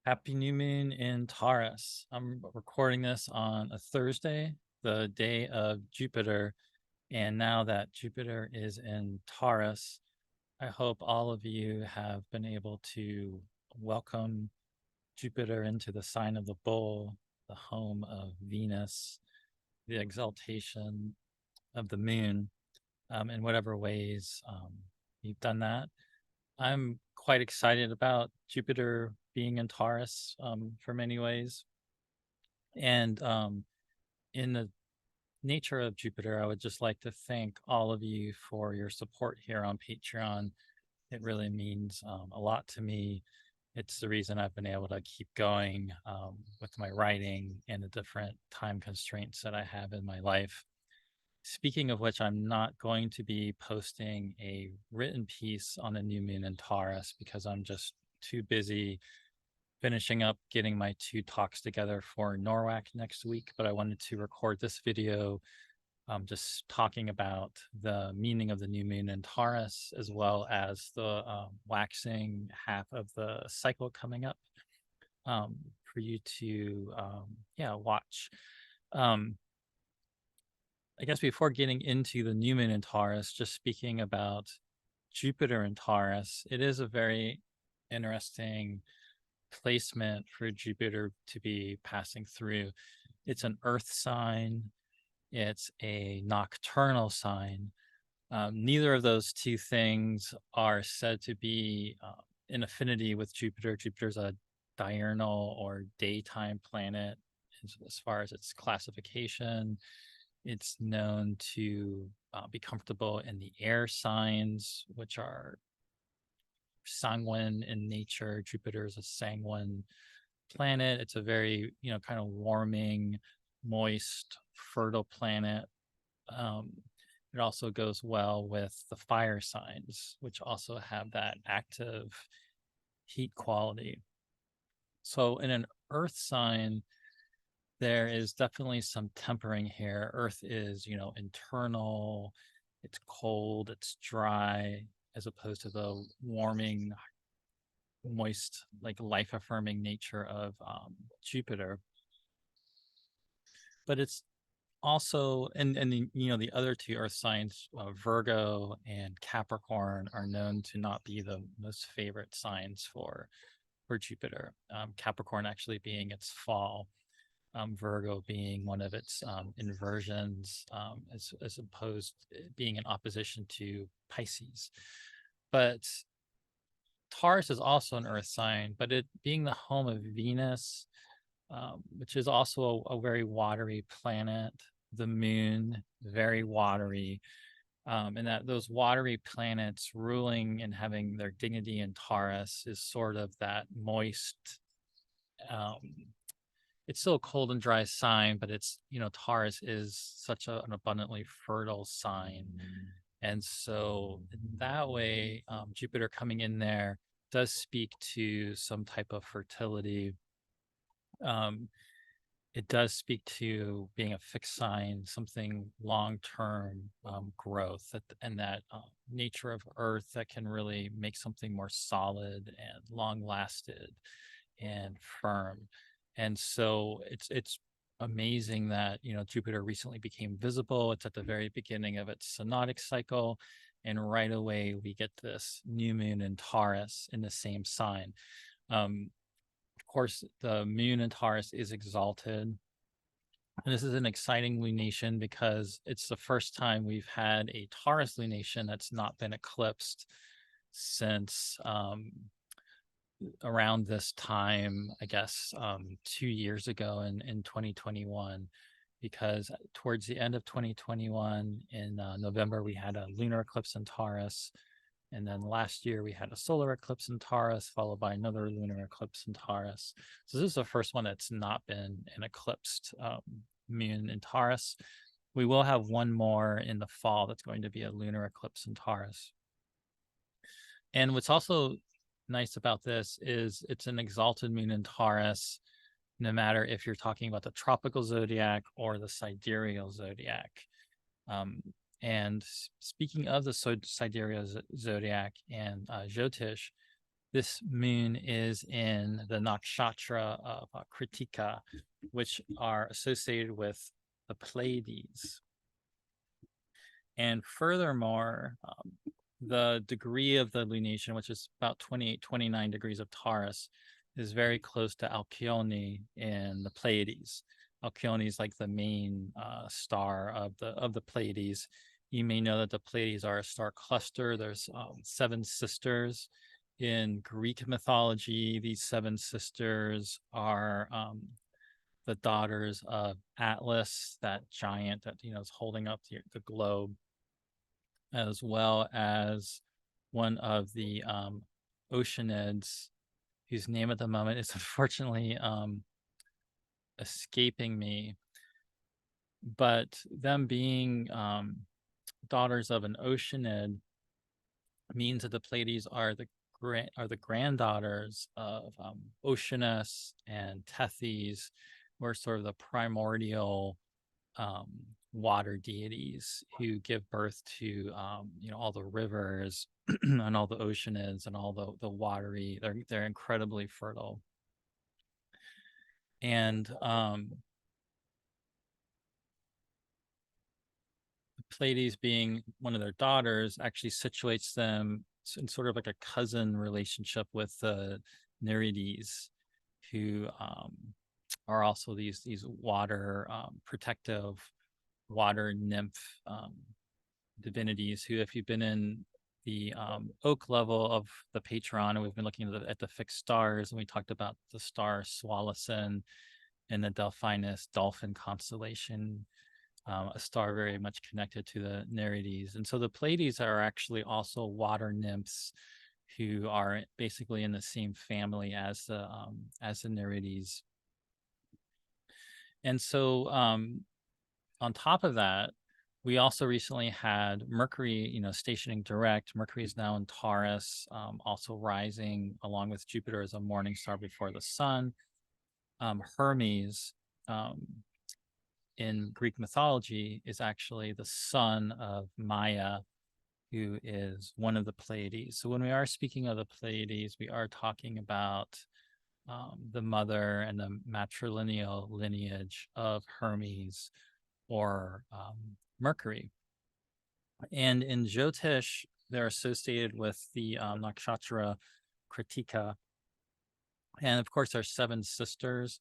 Happy New Moon in Taurus. I'm recording this on a Thursday, the day of Jupiter. And now that Jupiter is in Taurus, I hope all of you have been able to welcome Jupiter into the sign of the bull, the home of Venus, the exaltation of the moon, in whatever ways you've done that. I'm quite excited about Jupiter being in Taurus for many ways. And in the nature of Jupiter, I would just like to thank all of you for your support here on Patreon. It really means a lot to me. It's the reason I've been able to keep going with my writing and the different time constraints that I have in my life. Speaking of which, I'm not going to be posting a written piece on the new moon in Taurus because I'm just too busy finishing up getting my two talks together for NORWAC next week. But I wanted to record this video just talking about the meaning of the new moon in Taurus, as well as the waxing half of the cycle coming up for you to, watch. Um, I guess before getting into the new moon in Taurus, just speaking about Jupiter in Taurus, it is a very interesting placement for Jupiter to be passing through. It's an earth sign, it's a nocturnal sign. Neither of those two things are said to be in affinity with Jupiter. Jupiter's a diurnal or daytime planet as far as its classification. It's known to be comfortable in the air signs, which are sanguine in nature. Jupiter is a sanguine planet. It's a very, kind of warming, moist, fertile planet. Um, it also goes well with the fire signs, which also have that active heat quality. So in an earth sign, there is definitely some tempering here. Earth is, internal, it's cold, it's dry, as opposed to the warming, moist, like life affirming nature of Jupiter. But it's also, and the other two earth signs, Virgo and Capricorn, are known to not be the most favorite signs for Jupiter. Capricorn actually being its fall, Virgo being one of its inversions, as opposed being in opposition to Pisces. But Taurus is also an earth sign, but it being the home of Venus, which is also a very watery planet, the moon, very watery, and that those watery planets ruling and having their dignity in Taurus is sort of that moist, um, it's still a cold and dry sign, but it's, Taurus is such an abundantly fertile sign. And so in that way, Jupiter coming in there does speak to some type of fertility. Um, it does speak to being a fixed sign, something long-term growth, and that nature of Earth that can really make something more solid and long-lasted and firm. And so it's amazing that Jupiter recently became visible. It's at the very beginning of its synodic cycle, and right away we get this new moon in Taurus in the same sign. Of course, the moon in Taurus is exalted. And this is an exciting lunation because it's the first time we've had a Taurus lunation that's not been eclipsed since around this time, I guess, 2 years ago in 2021, because towards the end of 2021 in November, we had a lunar eclipse in Taurus. And then last year we had a solar eclipse in Taurus, followed by another lunar eclipse in Taurus. So this is the first one that's not been an eclipsed moon in Taurus. We will have one more in the fall that's going to be a lunar eclipse in Taurus. And what's also nice about this is it's an exalted moon in Taurus, no matter if you're talking about the tropical zodiac or the sidereal zodiac. And speaking of the sidereal zodiac and Jyotish, This moon is in the nakshatra of Kritika, which are associated with the Pleiades. And furthermore, the degree of the lunation, which is about 28, 29 degrees of Taurus, is very close to Alcyone in the Pleiades. Alcyone is like the main star of the Pleiades. You may know that the Pleiades are a star cluster. There's 7 sisters. In Greek mythology, these 7 sisters are the daughters of Atlas, that giant that is holding up the globe, as well as one of the Oceanids, whose name at the moment is unfortunately escaping me. But them being daughters of an Oceanid means that the Pleiades are the granddaughters of Oceanus and Tethys, who are sort of the primordial water deities who give birth to all the rivers and all the Oceanids and all the watery. They're incredibly fertile. And Pleiades, being one of their daughters, actually situates them in sort of like a cousin relationship with the Nereides, who are also these water protective water nymph divinities, who, if you've been in the oak level of the Patreon, and we've been looking at the fixed stars, and we talked about the star Swalloson and the Delphinus dolphin constellation, a star very much connected to the Nereides. And so the Pleiades are actually also water nymphs who are basically in the same family as the Nereides. And so on top of that, we also recently had Mercury, stationing direct. Mercury is now in Taurus, also rising along with Jupiter as a morning star before the sun. Hermes, in Greek mythology, is actually the son of Maya, who is one of the Pleiades. So when we are speaking of the Pleiades, we are talking about the mother and the matrilineal lineage of Hermes, or Mercury. And in Jyotish, they're associated with the nakshatra Kritika. And of course, there are 7 sisters.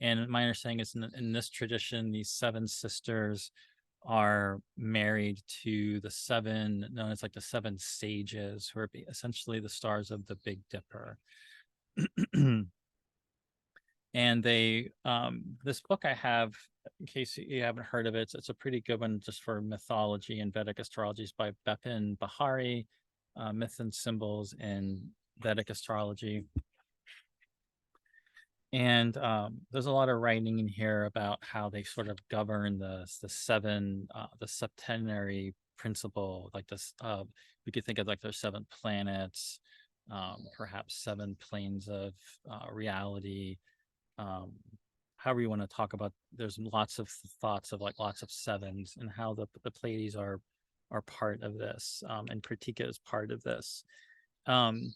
And my understanding is in this tradition, these 7 sisters are married to the 7, known as like the 7 sages, who are essentially the stars of the Big Dipper. And they, this book I have, in case you haven't heard of it, it's a pretty good one just for mythology and Vedic astrology. It's by Bipin Bahari, Myth and Symbols in Vedic Astrology. And there's a lot of writing in here about how they sort of govern the 7, the septenary principle, like this. We could think of like there's 7 planets, perhaps 7 planes of reality. However you want to talk about, there's lots of thoughts of like lots of 7s, and how the Pleiades are part of this, and Kritika is part of this. And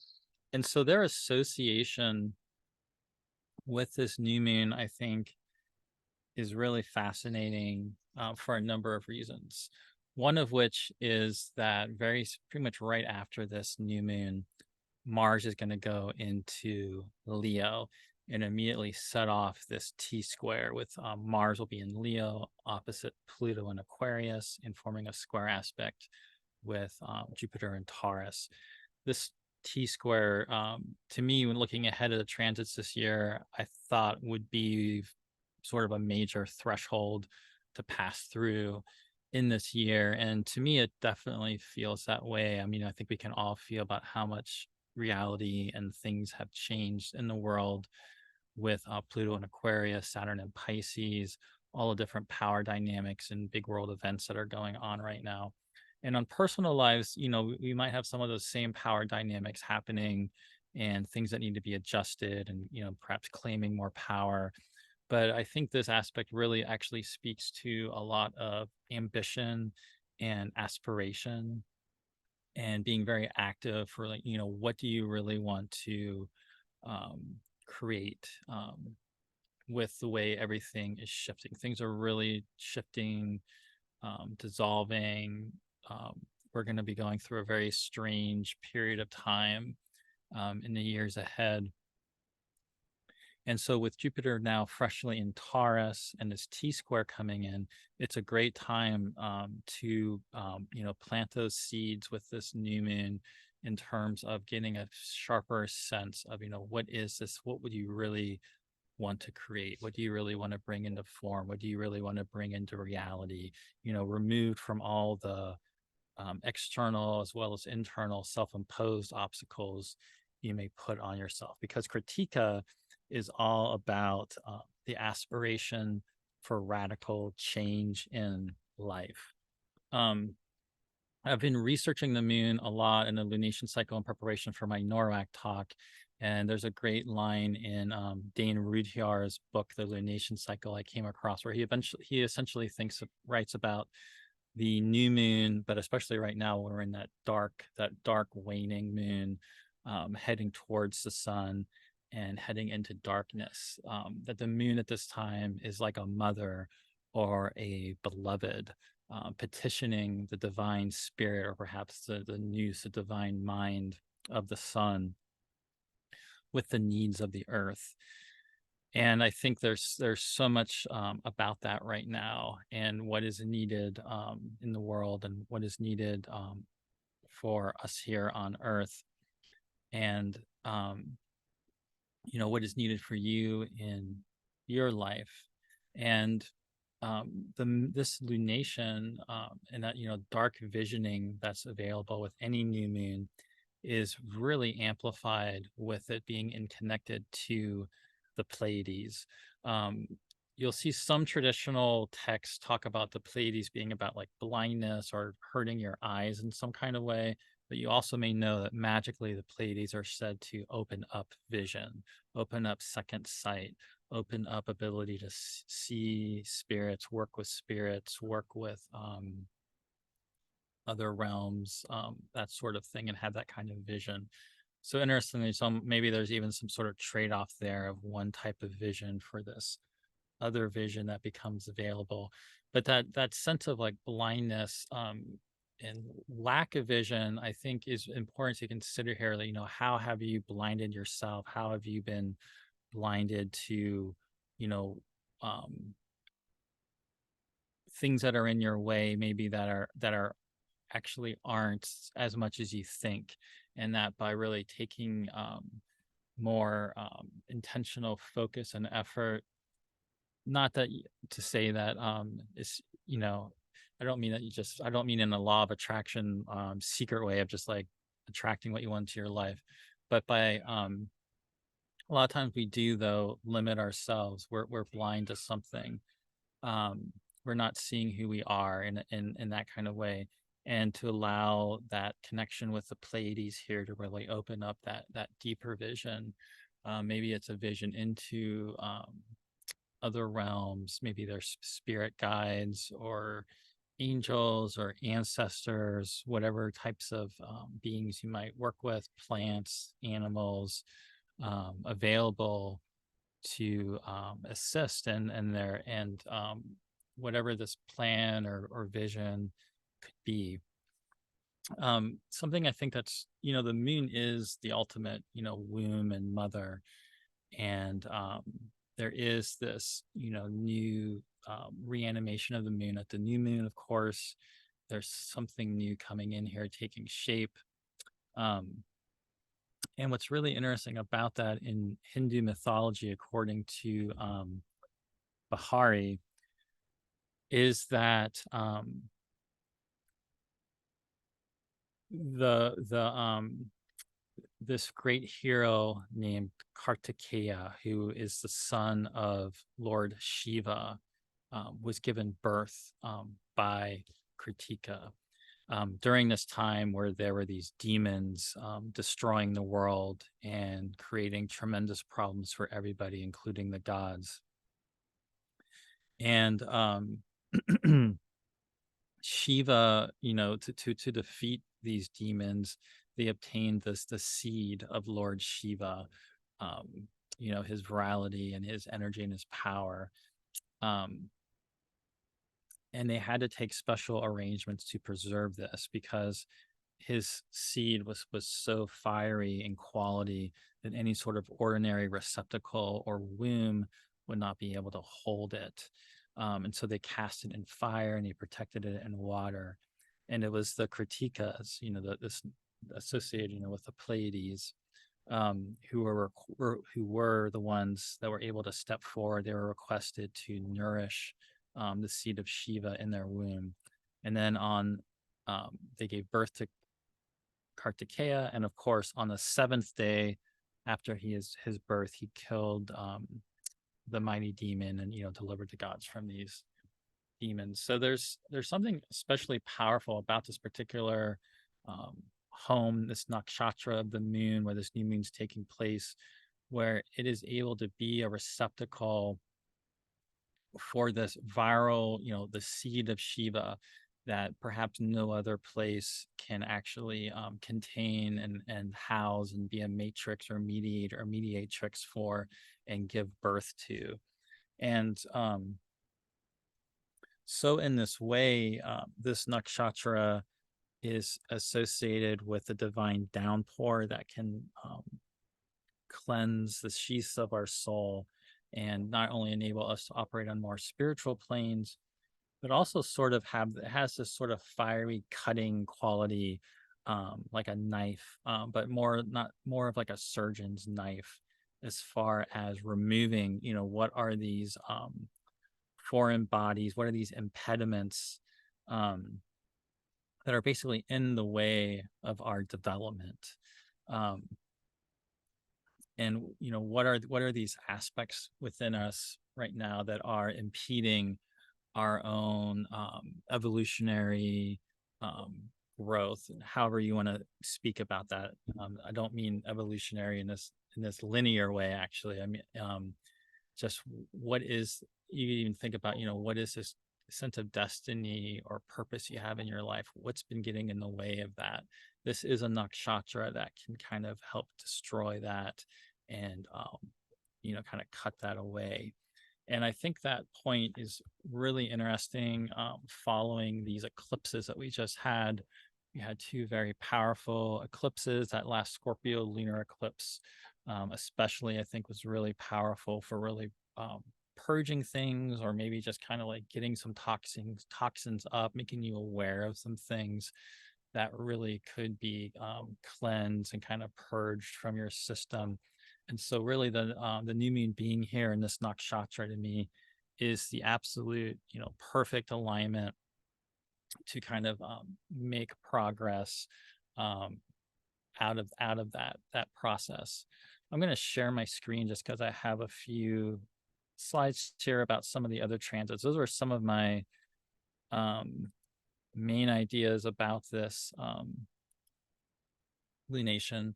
so their association with this new moon, I think, is really fascinating for a number of reasons. One of which is that pretty much right after this new moon, Mars is going to go into Leo and immediately set off this T-square with Mars will be in Leo opposite Pluto and Aquarius, and forming a square aspect with Jupiter and Taurus. This T-square, to me, when looking ahead of the transits this year, I thought would be sort of a major threshold to pass through in this year. And to me, it definitely feels that way. I mean, I think we can all feel about how much reality and things have changed in the world with Pluto and Aquarius, Saturn and Pisces, all the different power dynamics and big world events that are going on right now. And on personal lives, we might have some of those same power dynamics happening, and things that need to be adjusted, and, perhaps claiming more power. But I think this aspect really actually speaks to a lot of ambition and aspiration. and being very active for, like, what do you really want to um, create, with the way everything is shifting. Things are really shifting, dissolving. We're going to be going through a very strange period of time in the years ahead. And so, with Jupiter now freshly in Taurus and this T square coming in, it's a great time to, plant those seeds with this new moon, in terms of getting a sharper sense of, what is this? What would you really want to create? What do you really want to bring into form? What do you really want to bring into reality? Removed from all the external as well as internal self-imposed obstacles you may put on yourself, because Kritika is all about the aspiration for radical change in life. I've been researching the moon a lot in the lunation cycle in preparation for my NORWAC talk. And there's a great line in Dane Rudhyar's book, The Lunation Cycle, I came across, where he essentially writes about the new moon, but especially right now when we're in that dark waning moon, heading towards the sun and heading into darkness. That the moon at this time is like a mother or a beloved, petitioning the divine spirit, or perhaps the divine mind of the sun with the needs of the earth. And I think there's so much about that right now, and what is needed in the world, and what is needed for us here on Earth, and what is needed for you in your life. And this lunation, and that dark visioning that's available with any new moon, is really amplified with it being connected to the Pleiades. Um, you'll see some traditional texts talk about the Pleiades being about like blindness or hurting your eyes in some kind of way, but you also may know that magically the Pleiades are said to open up vision, open up second sight, open up ability to see spirits, work with other realms, that sort of thing, and have that kind of vision. So interestingly, maybe there's even some sort of trade-off there of one type of vision for this other vision that becomes available. But that sense of like blindness, and lack of vision, I think, is important to consider here. Like, how have you blinded yourself? How have you been blinded to, you know, um, things that are in your way, maybe that are actually aren't as much as you think, and that by really taking more intentional focus and effort, not that to say that it's, I don't mean that I don't mean in a law of attraction secret way of just like attracting what you want to your life, but by a lot of times we do though limit ourselves. We're blind to something. We're not seeing who we are in that kind of way, and to allow that connection with the Pleiades here to really open up that deeper vision. Maybe it's a vision into other realms. Maybe there's spirit guides or angels or ancestors, whatever types of beings you might work with, plants, animals, available to assist in there, and whatever this plan or vision could be. Something I think that's, the moon is the ultimate, womb and mother. And there is this, new reanimation of the moon at the new moon. Of course, there's something new coming in here, taking shape. And what's really interesting about that in Hindu mythology, according to Bahari, is that this great hero named Kartikeya, who is the son of Lord Shiva, was given birth by Kritika during this time where there were these demons destroying the world and creating tremendous problems for everybody, including the gods. And Shiva, to defeat these demons, they obtained the seed of Lord Shiva, um, his virality and his energy and his power. Um, and they had to take special arrangements to preserve this because his seed was so fiery in quality that any sort of ordinary receptacle or womb would not be able to hold it. And so they cast it in fire and they protected it in water. And it was the Kritikas, this associated, with the Pleiades, who were the ones that were able to step forward. They were requested to nourish the seed of Shiva in their womb, and then they gave birth to Kartikeya, and of course, on the seventh day after his birth, he killed the mighty demon and delivered the gods from these demons. So there's something especially powerful about this particular home, this nakshatra of the moon, where this new moon's taking place, where it is able to be a receptacle for this viral, the seed of Shiva that perhaps no other place can actually contain and house and be a matrix or mediatrix for and give birth to. And so in this way, this nakshatra is associated with the divine downpour that can cleanse the sheaths of our soul and not only enable us to operate on more spiritual planes, but also sort of has this sort of fiery cutting quality, like a knife, but not more of like a surgeon's knife, as far as removing, what are these foreign bodies, what are these impediments that are basically in the way of our development. And what are these aspects within us right now that are impeding our own evolutionary growth, and however you want to speak about that. I don't mean evolutionary in this linear way, actually. I mean, just what is, you even think about, what is this sense of destiny or purpose you have in your life? What's been getting in the way of that? This is a nakshatra that can kind of help destroy that and, kind of cut that away. And I think that point is really interesting, following these eclipses that we just had. We had two very powerful eclipses. That last Scorpio lunar eclipse, especially, I think, was really powerful for really purging things, or maybe just kind of like getting some toxins up, making you aware of some things that really could be cleansed and kind of purged from your system. And so really the new moon being here in this nakshatra to me is the absolute, perfect alignment to kind of make progress out of that process. I'm going to share my screen just because I have a few slides here about some of the other transits. Those are some of my main ideas about this lunation.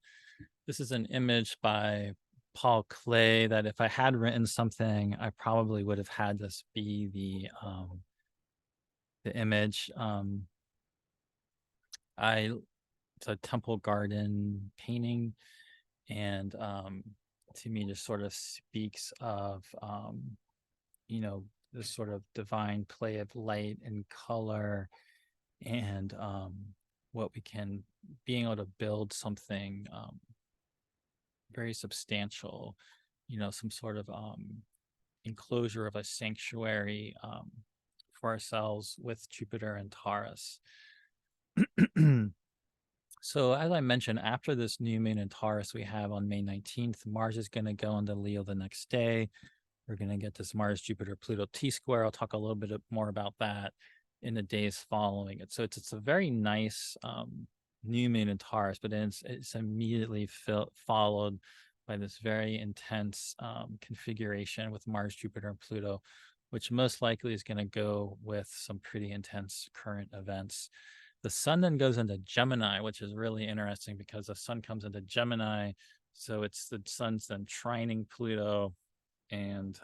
This is an image by Paul Klee that if I had written something, I probably would have had this be the image. It's a temple garden painting, and to me just sort of speaks of this sort of divine play of light and color, and what we can, being able to build something very substantial, some sort of enclosure of a sanctuary for ourselves with Jupiter and Taurus. So as I mentioned, after this new moon in Taurus we have on May 19th, Mars is going to go into Leo the next day. We're going to get this Mars, Jupiter, Pluto T-square. I'll talk a little bit more about that in the days following it. So it's a very nice new moon in Taurus, but then it's immediately followed by this very intense configuration with Mars, Jupiter, and Pluto, which most likely is going to go with some pretty intense current events. The sun then goes into Gemini, which is really interesting because the sun comes into Gemini. So it's the sun's then trining Pluto and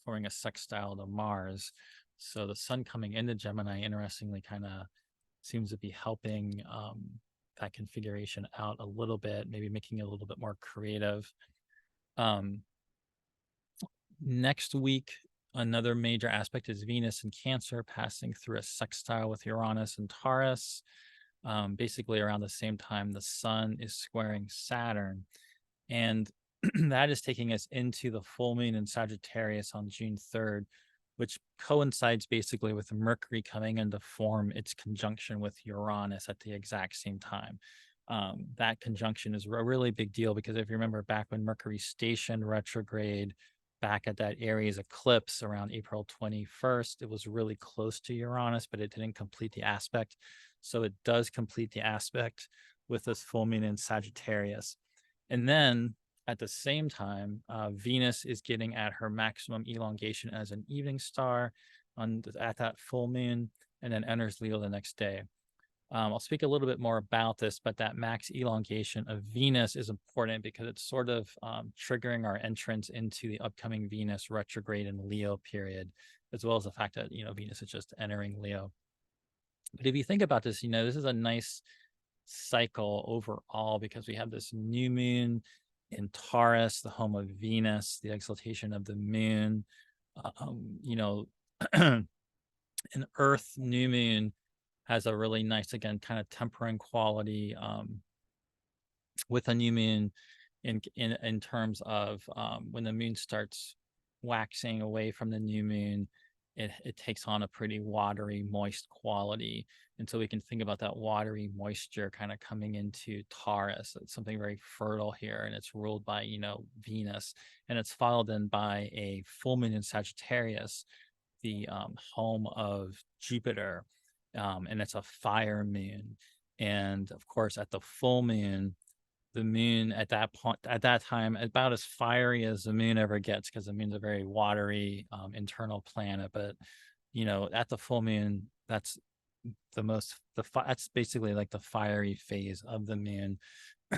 forming a sextile to Mars. So the sun coming into Gemini, interestingly, kind of seems to be helping that configuration out a little bit, maybe making it a little bit more creative. Um, Next week, another major aspect is Venus in Cancer passing through a sextile with Uranus and Taurus. Basically, around the same time, the sun is squaring Saturn. And that is taking us into the full moon in Sagittarius on June 3rd, which coincides basically with Mercury coming into form its conjunction with Uranus at the exact same time. That conjunction is a really big deal because if you remember back when Mercury stationed retrograde back at that Aries eclipse around April 21st, it was really close to Uranus, but it didn't complete the aspect. So it does complete the aspect with this full moon in Sagittarius. And then at the same time, Venus is getting at her maximum elongation as an evening star at that full moon, and then enters Leo the next day. I'll speak a little bit more about this, but that max elongation of Venus is important because it's sort of triggering our entrance into the upcoming Venus retrograde in Leo period, as well as the fact that, Venus is just entering Leo. But if you think about this, this is a nice cycle overall because we have this new moon in Taurus, the home of Venus, the exaltation of the moon. An Earth new moon has a really nice, again, kind of tempering quality with a new moon in terms of when the moon starts waxing away from the new moon, it takes on a pretty watery, moist quality. And so we can think about that watery moisture kind of coming into Taurus. It's something very fertile here, and it's ruled by, Venus. And it's followed then by a full moon in Sagittarius, the home of Jupiter. And it's a fire moon. And of course, at the full moon, the moon at that time, about as fiery as the moon ever gets, because the moon's a very watery internal planet. But at the full moon, that's that's basically like the fiery phase of the moon.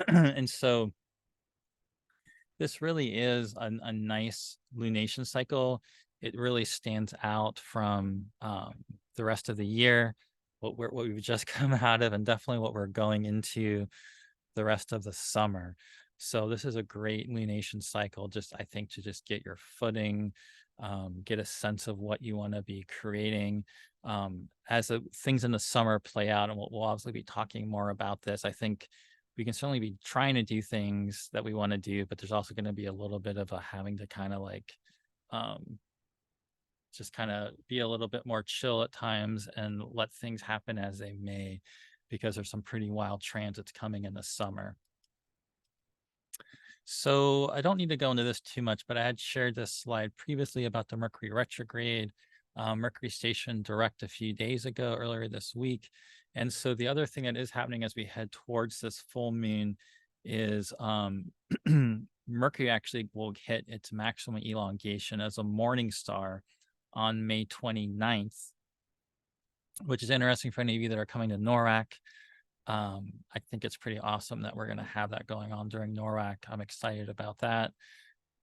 And so this really is a nice lunation cycle. It really stands out from the rest of the year, what we've just come out of, and definitely what we're going into the rest of the summer. So this is a great lunation cycle, just I think, to just get your footing, get a sense of what you want to be creating. As things in the summer play out, and we'll obviously be talking more about this, I think we can certainly be trying to do things that we want to do, but there's also going to be a little bit of a having to kind of like just kind of be a little bit more chill at times and let things happen as they may, because there's some pretty wild transits coming in the summer. So I don't need to go into this too much, but I had shared this slide previously about the Mercury retrograde. Mercury stationed direct a few days ago, earlier this week. And so the other thing that is happening as we head towards this full moon is Mercury actually will hit its maximum elongation as a morning star on May 29th, which is interesting for any of you that are coming to NORAC. I think it's pretty awesome that we're going to have that going on during NORAC. I'm excited about that.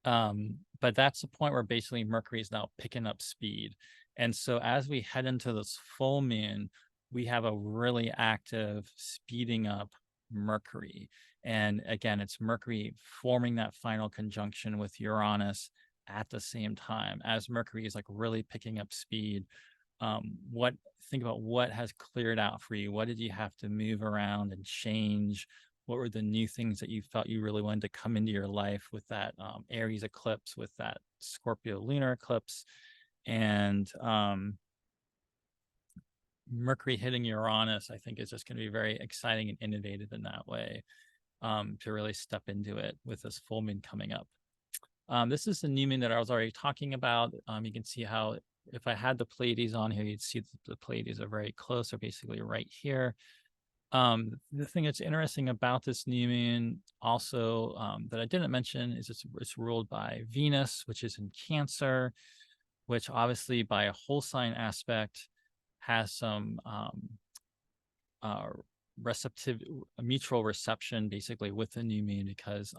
But that's the point where basically Mercury is now picking up speed. And so as we head into this full moon, we have a really active speeding up Mercury. And again, it's Mercury forming that final conjunction with Uranus at the same time as Mercury is like really picking up speed. Think about what has cleared out for you. What did you have to move around and change? What were the new things that you felt you really wanted to come into your life with that Aries eclipse, with that Scorpio lunar eclipse? And Mercury hitting Uranus, I think, is just going to be very exciting and innovative in that way, to really step into it with this full moon coming up. This is the new moon that I was already talking about. You can see how if I had the Pleiades on here, you'd see that the Pleiades are very close. They're basically right here. The thing that's interesting about this new moon also that I didn't mention is it's ruled by Venus, which is in Cancer, which obviously by a whole sign aspect has some mutual reception basically with the new moon, because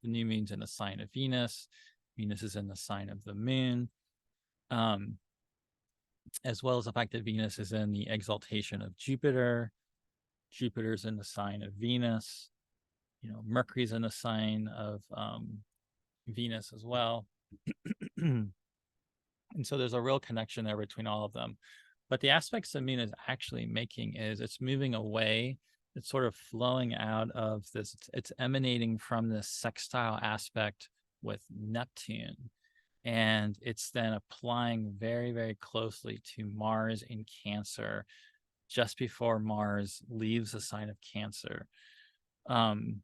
the new moon's in the sign of Venus. Venus is in the sign of the moon. as well as the fact that Venus is in the exaltation of Jupiter. Jupiter's in the sign of Venus. Mercury's in the sign of Venus as well. And so there's a real connection there between all of them. But the aspects the moon is actually making is it's moving away. It's sort of flowing out of this. It's emanating from this sextile aspect with Neptune. And it's then applying very, very closely to Mars in Cancer just before Mars leaves the sign of Cancer. And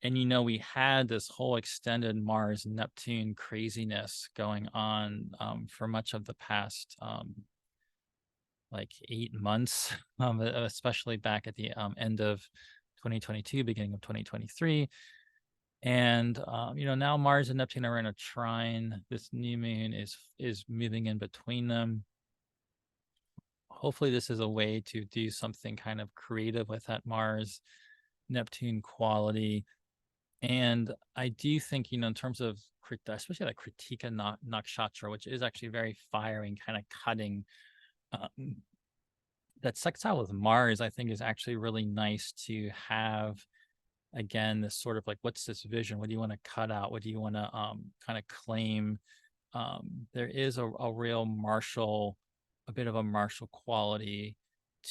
we had this whole extended Mars Neptune craziness going on for much of the past like 8 months, especially back at the end of 2022, beginning of 2023. And now Mars and Neptune are in a trine. This new moon is moving in between them. Hopefully this is a way to do something kind of creative with that Mars Neptune quality. And I do think, in terms of especially like Kritika Nakshatra, which is actually very fiery and kind of cutting, that sextile with Mars, I think, is actually really nice to have. Again, this sort of like, what's this vision? What do you want to cut out? What do you want to kind of claim? There is a real a bit of a martial quality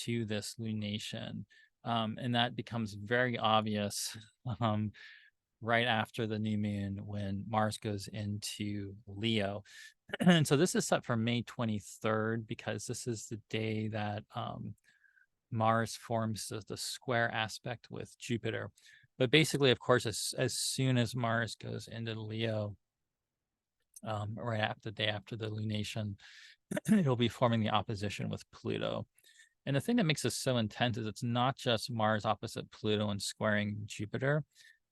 to this lunation. And that becomes very obvious right after the new moon when Mars goes into Leo. And so this is set for May 23rd because this is the day that Mars forms the square aspect with Jupiter. But basically, of course, as soon as Mars goes into Leo, right after the day after the lunation, it'll be forming the opposition with Pluto. And the thing that makes this so intense is it's not just Mars opposite Pluto and squaring Jupiter.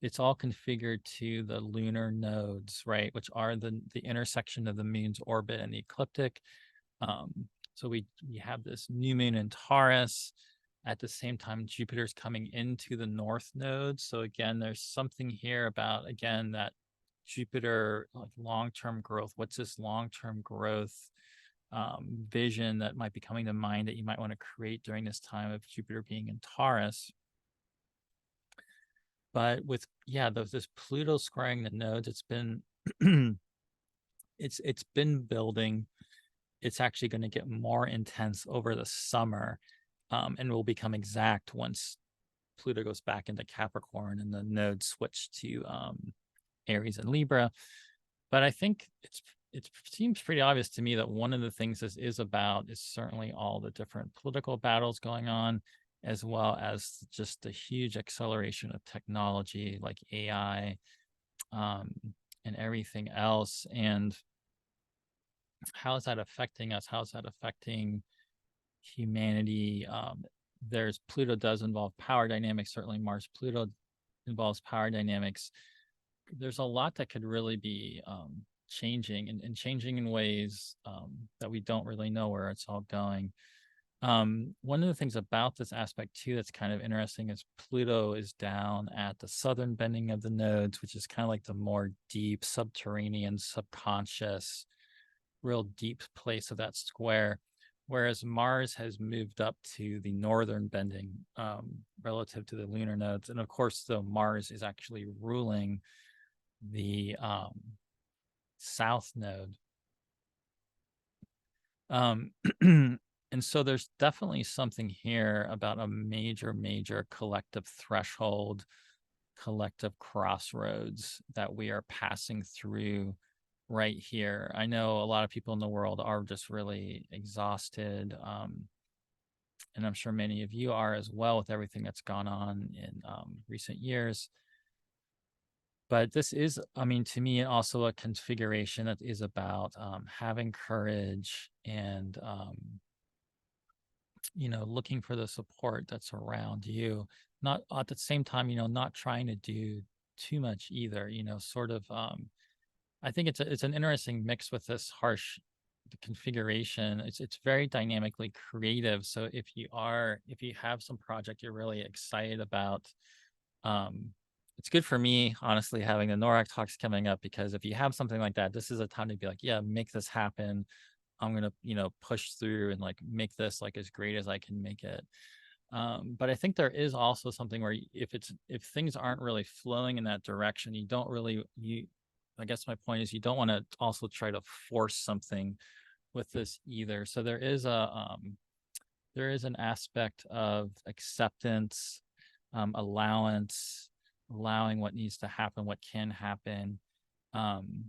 It's all configured to the lunar nodes, right, which are the intersection of the moon's orbit and the ecliptic. So we have this new moon in Taurus. At the same time, Jupiter's coming into the north node. So again, there's something here about, again, that Jupiter, like long-term growth. What's this long-term growth vision that might be coming to mind that you might want to create during this time of Jupiter being in Taurus? But with this Pluto squaring the nodes, it's been it's been building. It's actually going to get more intense over the summer, and will become exact once Pluto goes back into Capricorn and the nodes switch to Aries and Libra. But I think it seems pretty obvious to me that one of the things this is about is certainly all the different political battles going on, as well as just the huge acceleration of technology like AI and everything else. And how is that affecting us? How is that affecting humanity? There's Pluto does involve power dynamics. Certainly Mars Pluto involves power dynamics. There's a lot that could really be changing and changing in ways that we don't really know where it's all going. One of the things about this aspect too that's kind of interesting is Pluto is down at the southern bending of the nodes, which is kind of like the more deep subterranean, subconscious, real deep place of that square, whereas Mars has moved up to the northern bending relative to the lunar nodes. And of course, though, Mars is actually ruling the south node. And so there's definitely something here about a major collective threshold, collective crossroads that we are passing through right here. I know a lot of people in the world are just really exhausted. And I'm sure many of you are as well with everything that's gone on in recent years. But this is, I mean, to me, also a configuration that is about having courage and, looking for the support that's around you. Not at the same time, not trying to do too much either, sort of, I think it's an interesting mix with this harsh configuration. It's very dynamically creative. So if you have some project you're really excited about, it's good for me, honestly, having the NORAC talks coming up, because if you have something like that, this is a time to be like, yeah, make this happen. I'm gonna, push through and like make this like as great as I can make it. But I think there is also something where if things aren't really flowing in that direction, you don't really you I guess my point is you don't want to also try to force something with this either. So there is an aspect of acceptance, allowance, allowing what needs to happen, what can happen, um,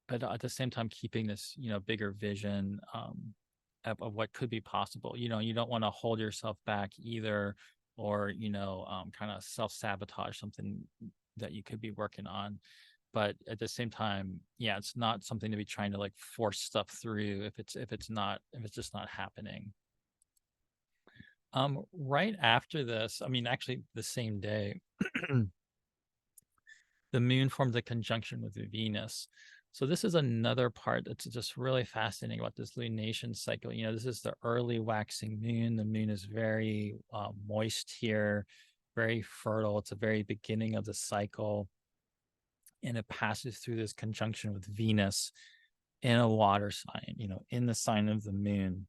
but at the same time keeping this, bigger vision, of what could be possible. You don't want to hold yourself back either, or kind of self-sabotage something that you could be working on. But at the same time, yeah, it's not something to be trying to like force stuff through if it's just not happening. Right after this, I mean, actually the same day, the moon forms a conjunction with Venus. So this is another part that's just really fascinating about this lunation cycle. This is the early waxing moon. The moon is very moist here, very fertile. It's the very beginning of the cycle, and it passes through this conjunction with Venus in a water sign, in the sign of the moon.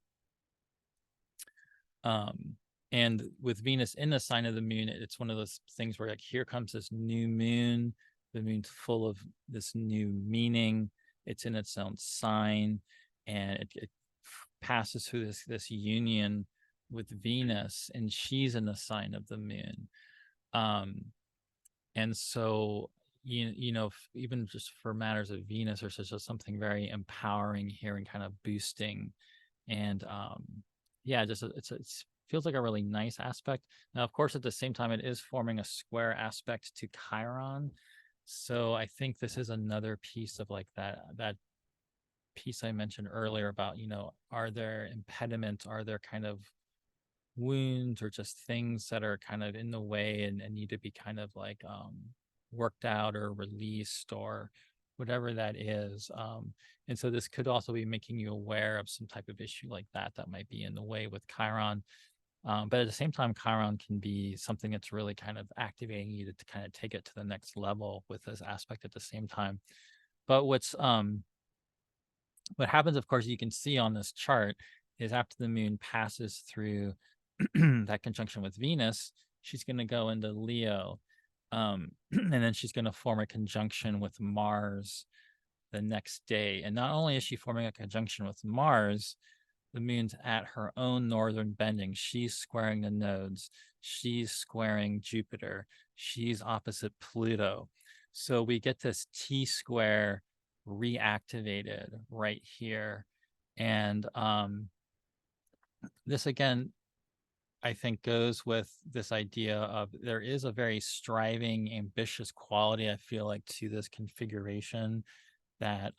And with Venus in the sign of the moon, it's one of those things where like here comes this new moon, the moon's full of this new meaning. It's in its own sign, and it passes through this union with Venus, and she's in the sign of the moon. And so even just for matters of Venus, there's just something very empowering here and kind of boosting, and yeah, just it's feels like a really nice aspect. Now, of course, at the same time, it is forming a square aspect to Chiron. So I think this is another piece of like that piece I mentioned earlier about, are there impediments? Are there kind of wounds or just things that are kind of in the way and need to be kind of like worked out or released or whatever that is. And so this could also be making you aware of some type of issue like that might be in the way with Chiron. But at the same time, Chiron can be something that's really kind of activating you to kind of take it to the next level with this aspect at the same time. But what happens, of course, you can see on this chart is after the moon passes through that conjunction with Venus, she's going to go into Leo. And then she's going to form a conjunction with Mars the next day. And not only is she forming a conjunction with Mars, the moon's at her own northern bending. She's squaring the nodes. She's squaring Jupiter. She's opposite Pluto. So we get this T square reactivated right here. And this again, I think goes with this idea of there is a very striving, ambitious quality, I feel like, to this configuration that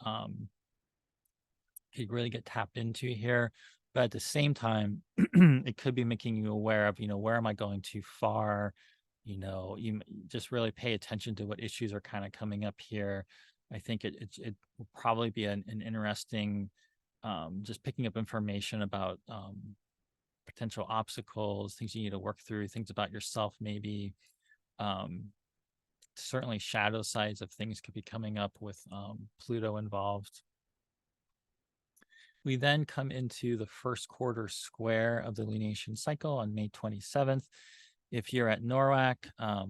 could really get tapped into here. But at the same time, it could be making you aware of, where am I going too far? You just really pay attention to what issues are kind of coming up here. I think it will probably be an interesting, just picking up information about potential obstacles, things you need to work through, things about yourself, maybe. Certainly shadow sides of things could be coming up with Pluto involved. We then come into the first quarter square of the lunation cycle on May 27th. If you're at NORWAC,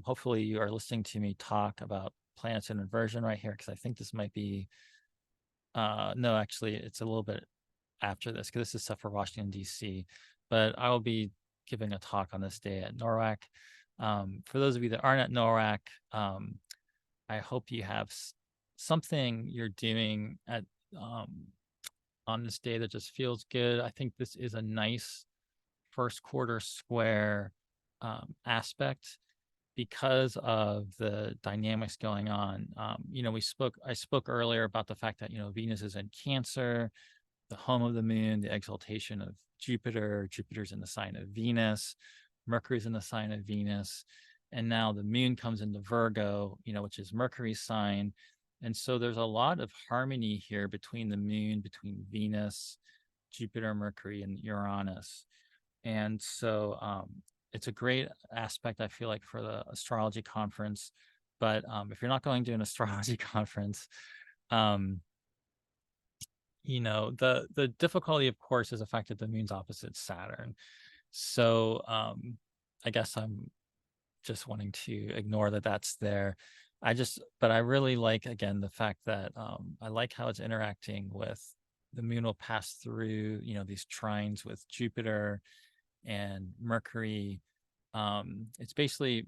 hopefully you are listening to me talk about planets in inversion right here, because I think this might be, no, actually, it's a little bit after this, because this is stuff for Washington, D.C., but I will be giving a talk on this day at NORWAC. For those of you that aren't at NORWAC, I hope you have something you're doing at on this day that just feels good. I think this is a nice first quarter square aspect because of the dynamics going on. I spoke earlier about the fact that, Venus is in Cancer, the home of the moon, the exaltation of Jupiter. Jupiter's in the sign of Venus. Mercury's in the sign of Venus. And now the moon comes into Virgo, which is Mercury's sign. And so there's a lot of harmony here between the moon, between Venus, Jupiter, Mercury, and Uranus. And so it's a great aspect, I feel like, for the astrology conference. But if you're not going to an astrology conference, the difficulty, of course, is the fact that the moon's opposite Saturn. So I guess I'm just wanting to ignore that that's there. But I really like, again, the fact that I like how it's interacting with the moon will pass through, these trines with Jupiter and Mercury. It's basically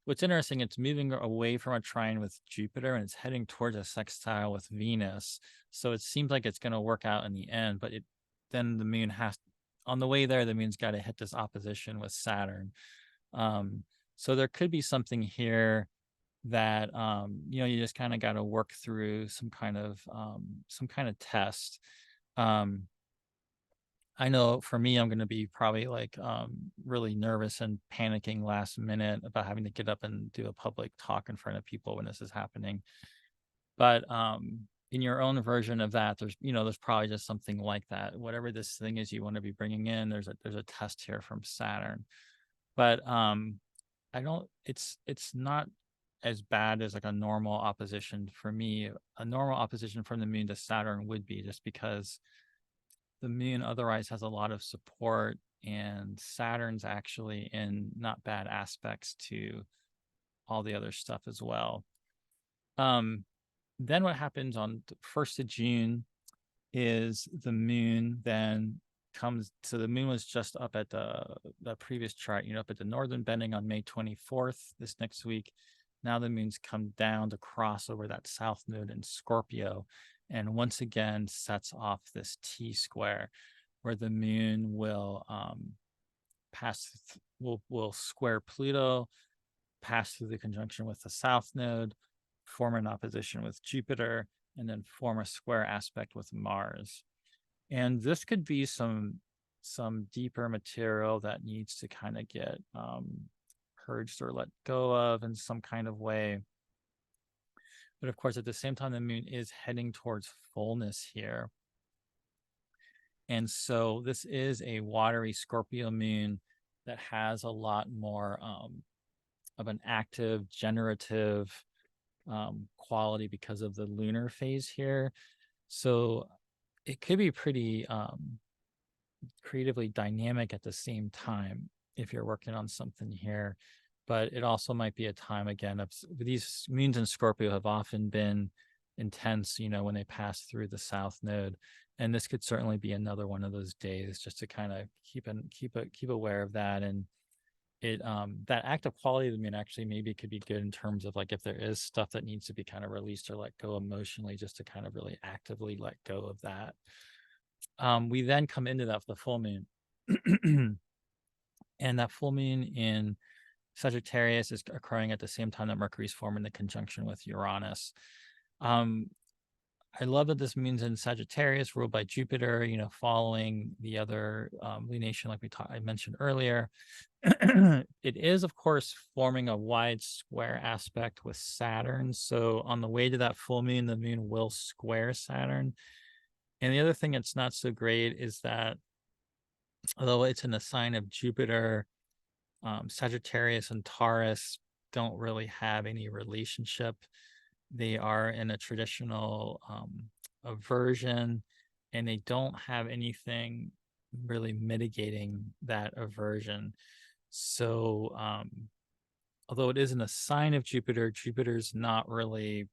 what's interesting, it's moving away from a trine with Jupiter and it's heading towards a sextile with Venus. So it seems like it's going to work out in the end, but then the moon on the way there, the moon's got to hit this opposition with Saturn. So there could be something here that you just kind of got to work through some kind of test. I know for me, I'm going to be probably like really nervous and panicking last minute about having to get up and do a public talk in front of people when this is happening. But in your own version of that, there's probably just something like that. Whatever this thing is you want to be bringing in, there's a test here from Saturn. But I don't. It's not as bad as like a normal opposition for me. A normal opposition from the moon to Saturn would be just because the moon otherwise has a lot of support, and Saturn's actually in not bad aspects to all the other stuff as well. Then what happens on the 1st of June is the moon then comes. So the moon was just up at the previous chart, up at the northern bending on May 24th this next week. Now the moon's come down to cross over that south node in Scorpio, and once again sets off this T square where the moon will will square Pluto, pass through the conjunction with the south node, form an opposition with Jupiter, and then form a square aspect with Mars. And this could be some deeper material that needs to kind of get purged or let go of in some kind of way. But of course, at the same time, the moon is heading towards fullness here. And so this is a watery Scorpio moon that has a lot more of an active, generative quality because of the lunar phase here. So it could be pretty creatively dynamic at the same time if you're working on something here. But it also might be a time, again, of these moons in Scorpio have often been intense, when they pass through the south node. And this could certainly be another one of those days, just to kind of keep aware of that. And it that active quality of the moon actually maybe could be good in terms of like if there is stuff that needs to be kind of released or let go emotionally, just to kind of really actively let go of that. We then come into that for the full moon. And that full moon in Sagittarius is occurring at the same time that Mercury's forming the conjunction with Uranus. I love that this moon's in Sagittarius, ruled by Jupiter, following the other lunation like I mentioned earlier. It is, of course, forming a wide square aspect with Saturn. So on the way to that full moon, the moon will square Saturn. And the other thing that's not so great is that although it's in the sign of Jupiter, Sagittarius and Taurus don't really have any relationship. They are in a traditional aversion, and they don't have anything really mitigating that aversion. So although it is in the sign of Jupiter, Jupiter's not really,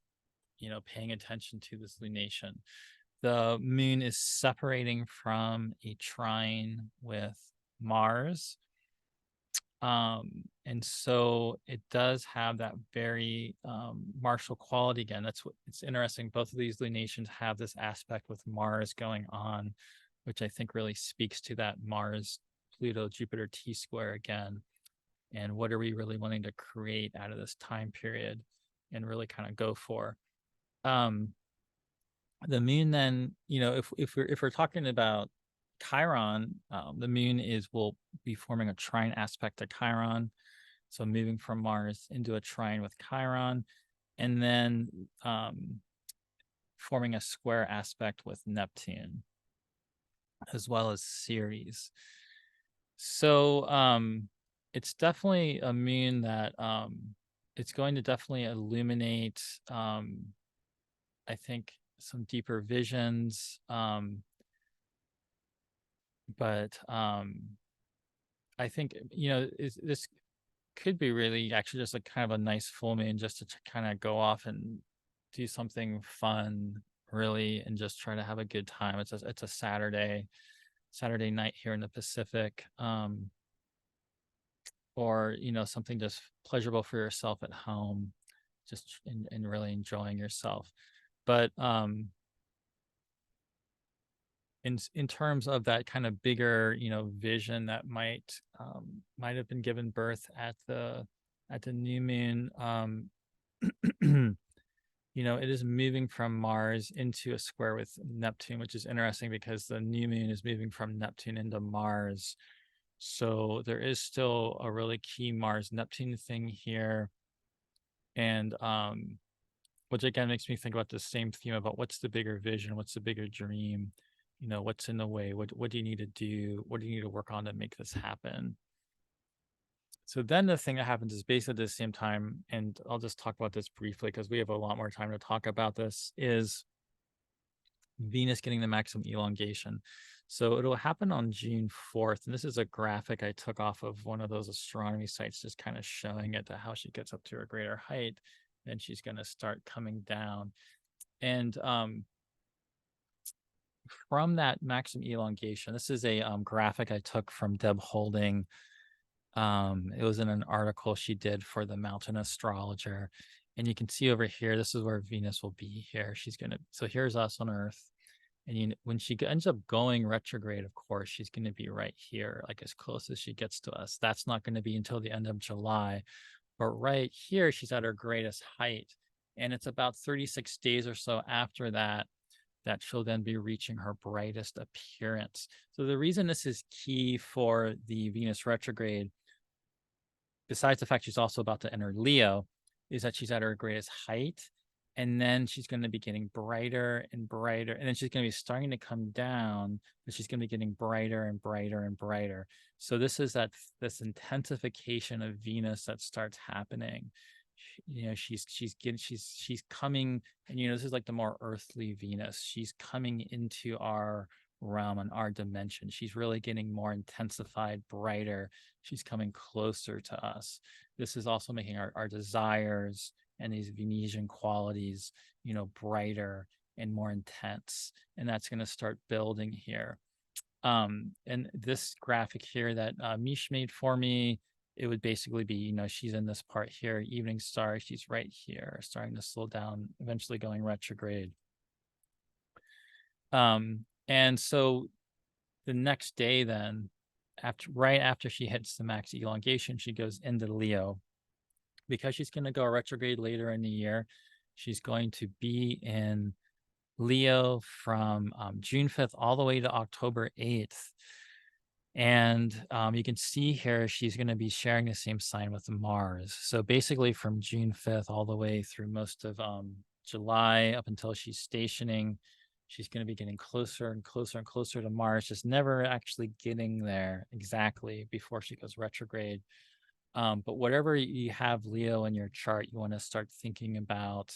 paying attention to this lunation. The moon is separating from a trine with Mars. And so it does have that very martial quality again. That's what it's interesting. Both of these lunations have this aspect with Mars going on, which I think really speaks to that Mars, Pluto, Jupiter T square again. And what are we really wanting to create out of this time period and really kind of go for? The moon then, if we're talking about Chiron, the moon will be forming a trine aspect to Chiron, so moving from Mars into a trine with Chiron, and then forming a square aspect with Neptune, as well as Ceres. So it's definitely a moon that it's going to definitely illuminate, I think, some deeper visions. But I think, this could be really actually just a kind of a nice full moon just to kind of go off and do something fun, really, and just try to have a good time. It's a Saturday night here in the Pacific. Or something just pleasurable for yourself at home, just and really enjoying yourself. But in terms of that kind of bigger vision that might have been given birth at the new moon, it is moving from Mars into a square with Neptune, which is interesting because the new moon is moving from Neptune into Mars. So there is still a really key Mars Neptune thing here. And which again makes me think about the same theme about what's the bigger vision, what's the bigger dream, what's in the way, what do you need to do, what do you need to work on to make this happen. So then the thing that happens is basically at the same time, and I'll just talk about this briefly because we have a lot more time to talk about this, is Venus getting the maximum elongation. So it'll happen on June 4th. And this is a graphic I took off of one of those astronomy sites, just kind of showing it to how she gets up to a greater height. Then she's going to start coming down. And from that maximum elongation, this is a graphic I took from Deb Holding. It was in an article she did for the Mountain Astrologer. And you can see over here, this is where Venus will be here. So here's us on Earth. And when she ends up going retrograde, of course, she's going to be right here, like as close as she gets to us. That's not going to be until the end of July. But right here, she's at her greatest height. And it's about 36 days or so after that she'll then be reaching her brightest appearance. So the reason this is key for the Venus retrograde, besides the fact she's also about to enter Leo, is that she's at her greatest height. And then she's going to be getting brighter and brighter. And then she's going to be starting to come down, but she's going to be getting brighter and brighter and brighter. So this is this intensification of Venus that starts happening. She's coming, and this is like the more earthly Venus. She's coming into our realm and our dimension. She's really getting more intensified, brighter. She's coming closer to us. This is also making our desires and these Venetian qualities, brighter and more intense. And that's going to start building here. And this graphic here that Mish made for me, it would basically be, she's in this part here, evening star, she's right here, starting to slow down, eventually going retrograde. And so the next day then, right after she hits the max elongation, she goes into Leo. Because she's going to go retrograde later in the year, she's going to be in Leo from June 5th all the way to October 8th. And you can see here, she's going to be sharing the same sign with Mars. So basically from June 5th all the way through most of July up until she's stationing, she's going to be getting closer and closer and closer to Mars, just never actually getting there exactly before she goes retrograde. But whatever you have Leo in your chart, you want to start thinking about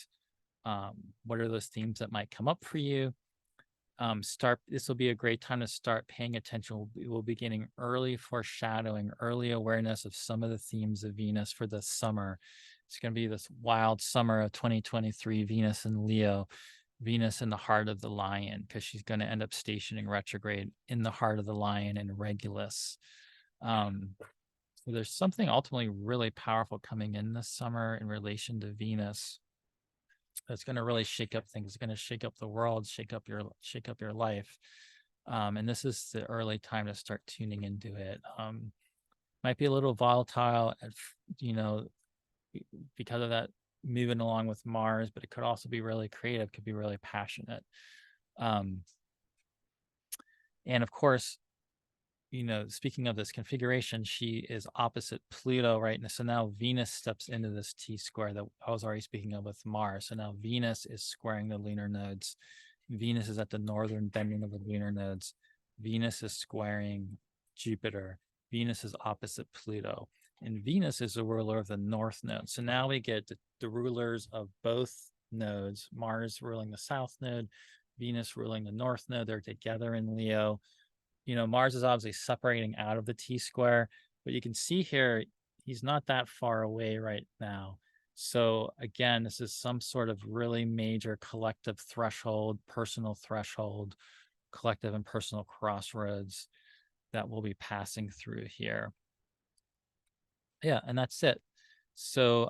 what are those themes that might come up for you. This will be a great time to start paying attention. We'll be getting early foreshadowing, early awareness of some of the themes of Venus for the summer. It's going to be this wild summer of 2023, Venus in Leo, Venus in the heart of the lion, because she's going to end up stationing retrograde in the heart of the lion in Regulus. So there's something ultimately really powerful coming in this summer in relation to Venus that's going to really shake up things. It's going to shake up the world, shake up your life. And this is the early time to start tuning into it. Might be a little volatile, because of that moving along with Mars, but it could also be really creative, could be really passionate. And of course, speaking of this configuration, she is opposite Pluto, right? And so now Venus steps into this T-square that I was already speaking of with Mars. So now Venus is squaring the lunar nodes. Venus is at the northern bending of the lunar nodes. Venus is squaring Jupiter. Venus is opposite Pluto. And Venus is the ruler of the north node. So now we get the rulers of both nodes, Mars ruling the south node, Venus ruling the north node. They're together in Leo. Mars is obviously separating out of the T square, but you can see here, he's not that far away right now. So again, this is some sort of really major collective threshold, personal threshold, collective and personal crossroads that we'll be passing through here. Yeah, and that's it. So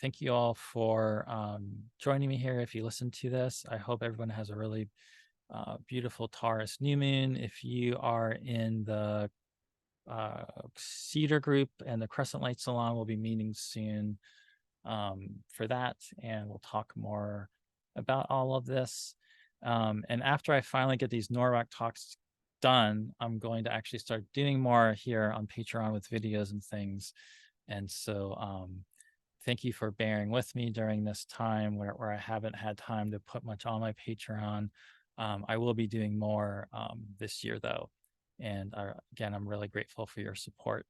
thank you all for joining me here. If you listen to this, I hope everyone has a really beautiful Taurus New Moon. If you are in the Cedar group and the Crescent Light Salon, we'll be meeting soon for that, and we'll talk more about all of this. And after I finally get these Norwalk talks done, I'm going to actually start doing more here on Patreon with videos and things. And so thank you for bearing with me during this time where I haven't had time to put much on my Patreon. I will be doing more this year, though. And again, I'm really grateful for your support.